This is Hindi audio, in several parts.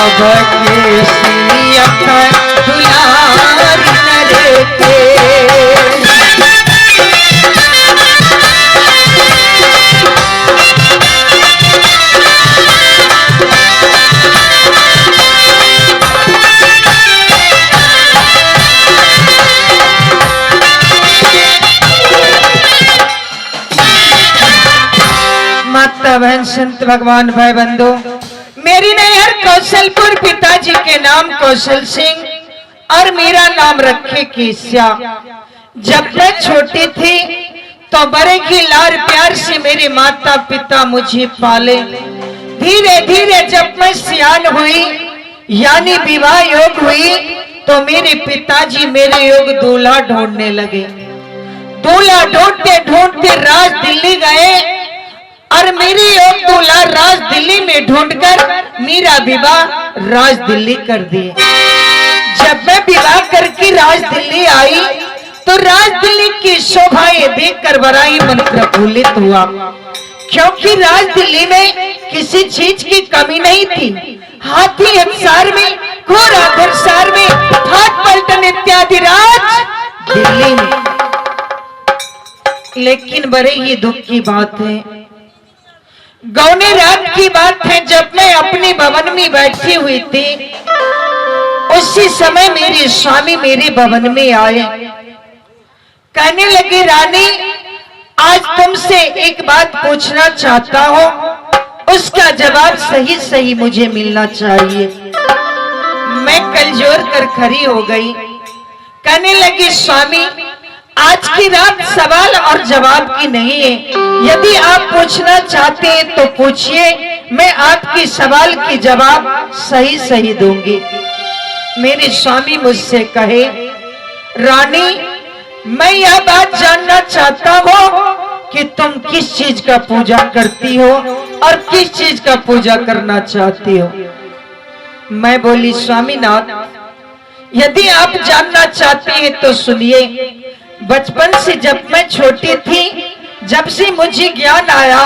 सबके सियख दुलार नर के। माता बहन संत भगवान भाई बंधु, मेरी नैहर कौशलपुर, पिताजी के नाम कौशल सिंह और मेरा नाम रखे केस्या। जब मैं छोटी थी तो बड़े ही लाड़ प्यार से मेरे माता पिता मुझे पाले। धीरे धीरे जब मैं सियान हुई यानी विवाह योग हुई तो मेरे पिताजी मेरे योग दूल्हा ढूंढने लगे। दूल्हा ढूंढते ढूंढते राज दिल्ली गए और मेरी योग दूल्हा राज दिल्ली में ढूंढकर मेरा विवाह राज दिल्ली कर दिए। जब मैं विवाह करके राज दिल्ली आई तो राज दिल्ली की शोभाएं देखकर बड़ा ही मन प्रफुल्लित हुआ, क्योंकि राज दिल्ली में किसी चीज की कमी नहीं थी। हाथी हिसार में, घोड़ा घुड़सार में, हाथ पलटन इत्यादि राज दिल्ली में। लेकिन बड़े ही दुख की बात है, गौने रात की बात है, जब मैं अपने भवन में बैठी हुई थी उसी समय मेरे स्वामी मेरे भवन में आए। कहने लगे, रानी आज तुमसे एक बात पूछना चाहता हूँ, उसका जवाब सही सही मुझे मिलना चाहिए। मैं कलजोर कर खड़ी हो गई। कहने लगी, स्वामी आज की रात सवाल और जवाब की नहीं है, यदि आप पूछना चाहते हैं तो पूछिए, मैं आपकी सवाल की जवाब सही सही दूंगी। मेरे स्वामी मुझसे कहे, रानी मैं यह बात जानना चाहता हूँ कि तुम किस चीज का पूजा करती हो और किस चीज का पूजा करना चाहती हो। मैं बोली, स्वामीनाथ यदि आप जानना चाहते हैं तो सुनिए। बचपन से जब मैं छोटी थी, जब से मुझे ज्ञान आया,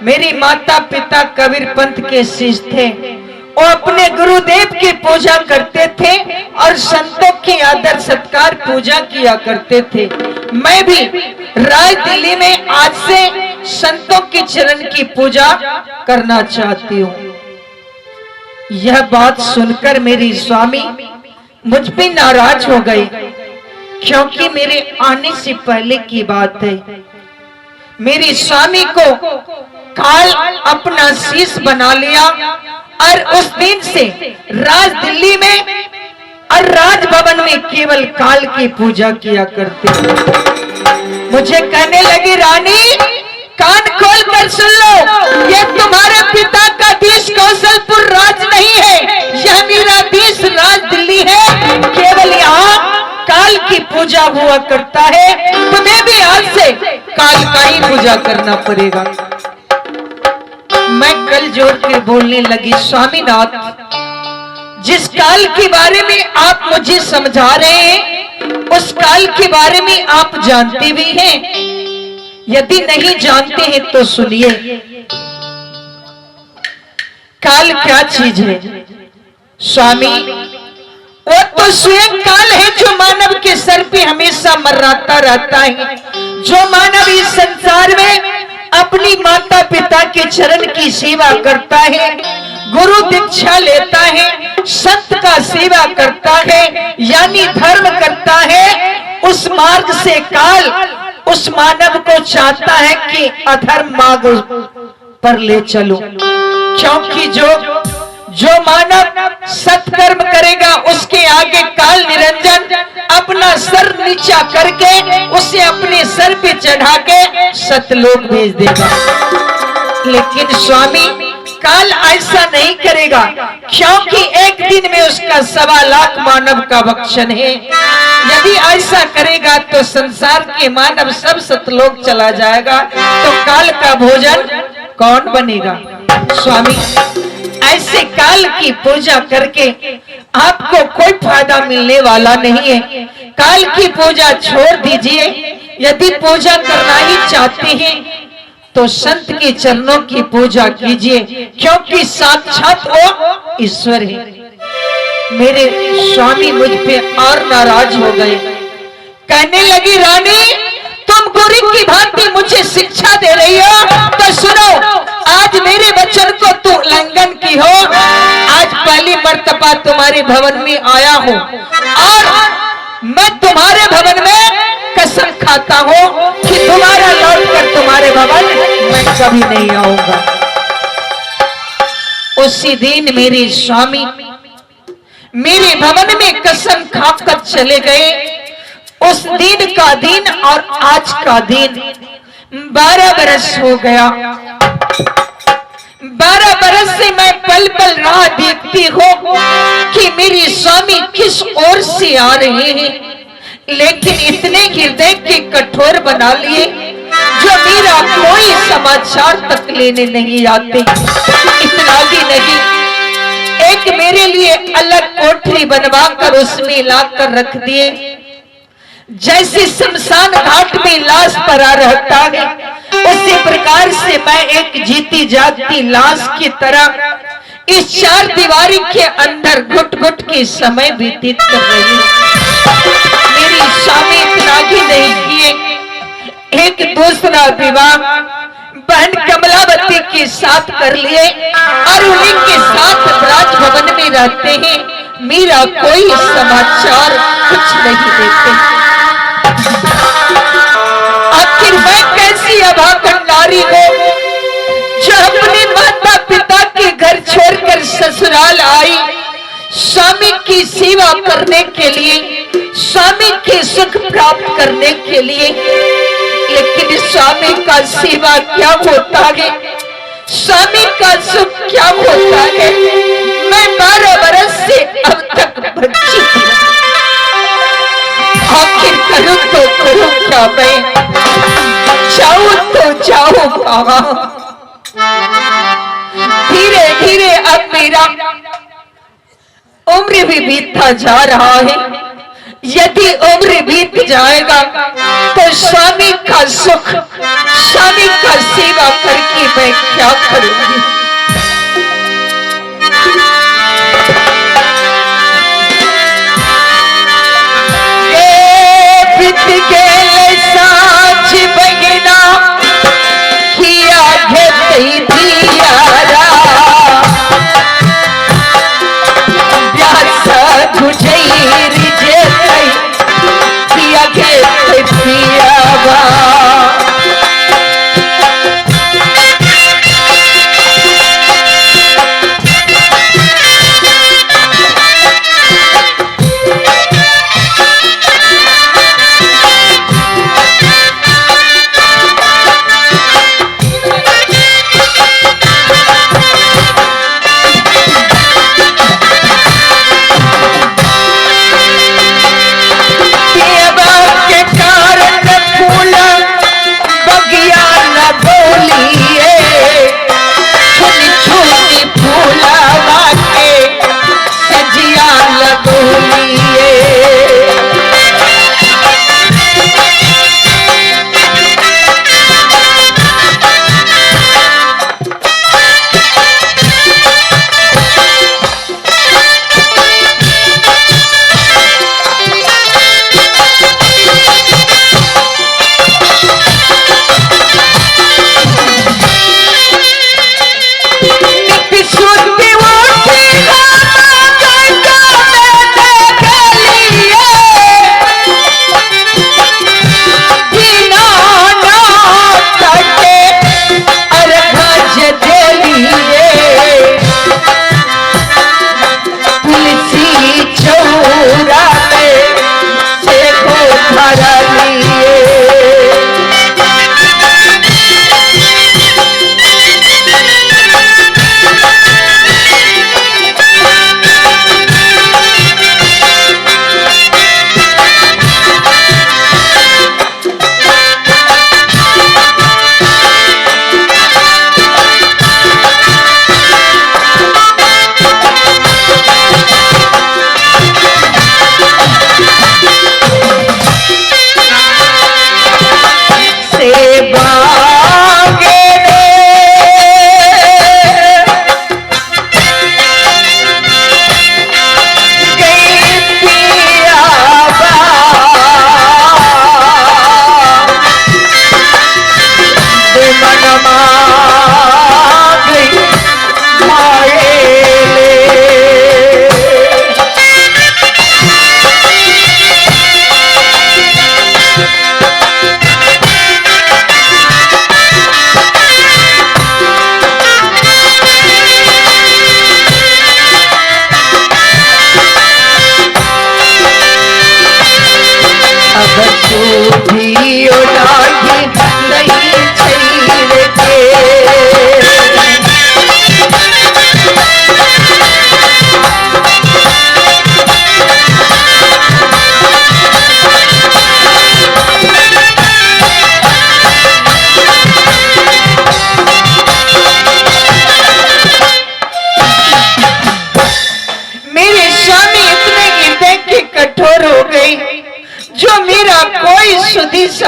मेरे माता पिता कबीर पंथ के शिष्य थे। वो अपने गुरुदेव की पूजा करते थे और संतों की आदर सत्कार पूजा किया करते थे। मैं भी राज दिल्ली में आज से संतों के चरण की पूजा करना चाहती हूँ। यह बात सुनकर मेरे स्वामी मुझ पे नाराज हो गए, क्योंकि मेरे आने से पहले की बात है। मेरे स्वामी को काल अपना शीश बना लिया और उस दिन से राज दिल्ली में और राज भवन में केवल काल की पूजा किया करते। मुझे कहने लगी, रानी कान खोल कर सुन लो, ये तुम्हारे पिता का देश कौशलपुर राज नहीं है, यह मेरा देश राज दिल्ली है। केवल यहाँ काल की पूजा हुआ करता है, तुम्हें भी आज से काल का ही पूजा करना पड़ेगा। मैं कल जोर के बोलने लगी, स्वामीनाथ जिस काल के बारे में आप मुझे समझा रहे हैं उस काल के बारे में आप जानते भी हैं, यदि नहीं जानते हैं तो सुनिए। काल क्या चीज है स्वामी? वो तो स्वयं काल है जो मानव के सर पे हमेशा मर्राता रहता है। जो मानव इस संसार में अपनी माता पिता के चरण की सेवा करता है, गुरु दीक्षा लेता है, संत का सेवा करता है, यानी धर्म करता है, उस मार्ग से काल उस मानव को चाहता है कि अधर्म मार्ग पर ले चलो। क्योंकि जो मानव सत्कर्म करेगा उसके आगे काल निरंजन अपना सर नीचा करके उसे अपने सर पे चढ़ा के सतलोक भेज देगा। लेकिन स्वामी काल ऐसा नहीं करेगा, क्योंकि एक दिन में उसका 1.25 लाख मानव का भक्षण है। यदि ऐसा करेगा तो संसार के मानव सब सतलोक चला जाएगा, तो काल का भोजन कौन बनेगा? स्वामी ऐसे काल की पूजा करके आपको कोई फायदा मिलने वाला नहीं है। काल की पूजा छोड़ दीजिए। यदि पूजा करना ही चाहते हैं तो संत के चरणों की पूजा कीजिए, क्योंकि साक्षात वो ईश्वर है। मेरे स्वामी मुझ पे और नाराज हो गए। कहने लगी, रानी तुम गुरु की भांति मुझे शिक्षा दे रही हो, तो सुनो, आज मेरे वचन को तू उल्लंघन की हो। आज पहली मर्तबा तुम्हारे भवन में आया हूं और मैं तुम्हारे भवन में कसम खाता हूं कि तुम्हारा लौट कर तुम्हारे भवन मैं कभी नहीं आऊंगा। उसी दिन मेरे स्वामी मेरे भवन में कसम खाकर चले गए। उस दिन का दिन और आज का दिन 12 बरस हो गया। 12 बरस से मैं पल पल राह देखती हूँ कि मेरे स्वामी किस ओर से आ रहे हैं, लेकिन इतने हृदय के कठोर बना लिए जो मेरा कोई समाचार तक लेने नहीं आते। इतना भी नहीं, एक मेरे लिए अलग कोठरी बनवा कर उसमें लाकर रख दिए। जैसे शमशान घाट में लाश पड़ा रहता है, उसी प्रकार से मैं एक जीती जागती लाश की तरह इस चार दीवारी के अंदर घुट घुट के समय व्यतीत कर रही हूँ। मेरी स्वामी इतना ही नहीं किए, एक दूसरा विवाह बहन कमलावती के साथ कर लिए और उन्हीं के साथ राजभवन में रहते हैं। मेरा कोई समाचार कुछ नहीं देते। आखिर मैं कैसी अभागन नारी हूँ जो अपने माता पिता के घर छोड़कर ससुराल आई स्वामी की सेवा करने के लिए, स्वामी के सुख प्राप्त करने के लिए। लेकिन स्वामी का सेवा क्या होता है, स्वामी का सुख क्या होता है, मैं 12 बरस से अब तक वंचित हूं। आखिर करूं तो करूं क्या, मैं जाऊं तो जाऊं कहां। धीरे धीरे अब मेरा उम्र भी बीतता जा रहा है। यदि उम्र बीत जाएगा तो स्वामी का सुख, स्वामी का सेवा करके मैं क्या करूंगी। बीत गए सांझ बहिना किया घेती दियारा, प्यासा तुझे रिजे किया घेती पियावा।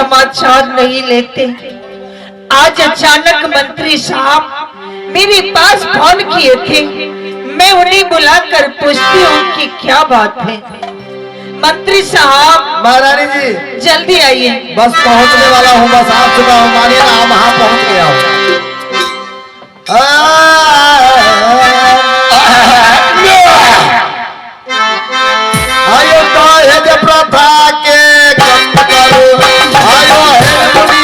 समाचार नहीं लेते। आज अचानक मंत्री साहब मेरे पास फोन किए थे। मैं उन्हें बुलाकर पूछती हूँ कि क्या बात है। मंत्री साहब। महारानी जी जल्दी आइए। बस पहुंचने वाला हूँ, बस आ चुका हूँ, मानिए ना वहां पहुंच गया हूँ। आयो तो प्रथा के